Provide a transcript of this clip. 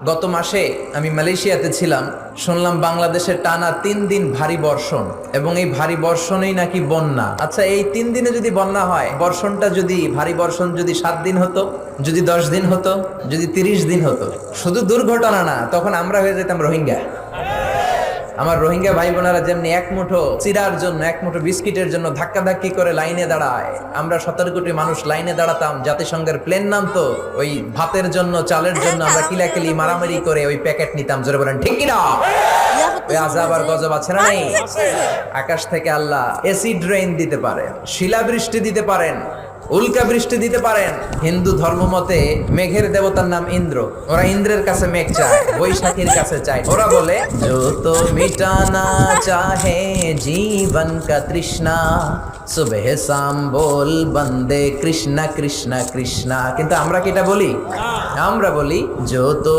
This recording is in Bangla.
গত মাসে আমি মালয়েশিয়াতে ছিলাম, শুনলাম বাংলাদেশে টানা 3 দিন ভারী বর্ষণ এবং এই ভারী বর্ষণেই নাকি বন্যা। আচ্ছা, এই 3 দিনে যদি বন্যা হয়, বর্ষণটা যদি ভারী বর্ষণ যদি 7 দিন হতো, যদি 10 দিন হতো, যদি 30 দিন হতো, শুধু দুর্ঘটনা না, তখন আমরা হয়ে যেতাম রোহিঙ্গা। আমার রোহিঙ্গা ভাই বোনেরা যেমনি এক মুঠো চিরার জন্য, এক মুঠো বিস্কিটের জন্য ধাক্কাধাক্কি করে লাইনে দাঁড়ায়, আমরা 17 কোটি মানুষ লাইনে দাঁড়াতাম। জাতিসংঘের প্লেন নামতো, ওই ভাতের জন্য, চালের জন্য আমরা কিলাকিলি মারামারি করে ওই প্যাকেট নিতাম। জোরে বলেন ঠিক কিনা? ওই আযাব আর গজব আছে না নেই? আকাশ থেকে আল্লাহ এসিড রেইন দিতে পারেন, শিলাবৃষ্টি দিতে পারেন, উল্কা বৃষ্টি দিতে পারেন। হিন্দু ধর্ম মতে মেঘের দেবতার নাম ইন্দ্র। ওরা ইন্দ্রের কাছে মেঘ চায়, বৈশাখীর কাছে চায়। ওরা বলে जो तो मिटाना चाहे जीवन का तृष्णा सुबह शाम बोल बंदे कृष्णा कृष्णा कृष्णा। কিন্তু আমরা কি এটা বলি? আমরা বলি जो तो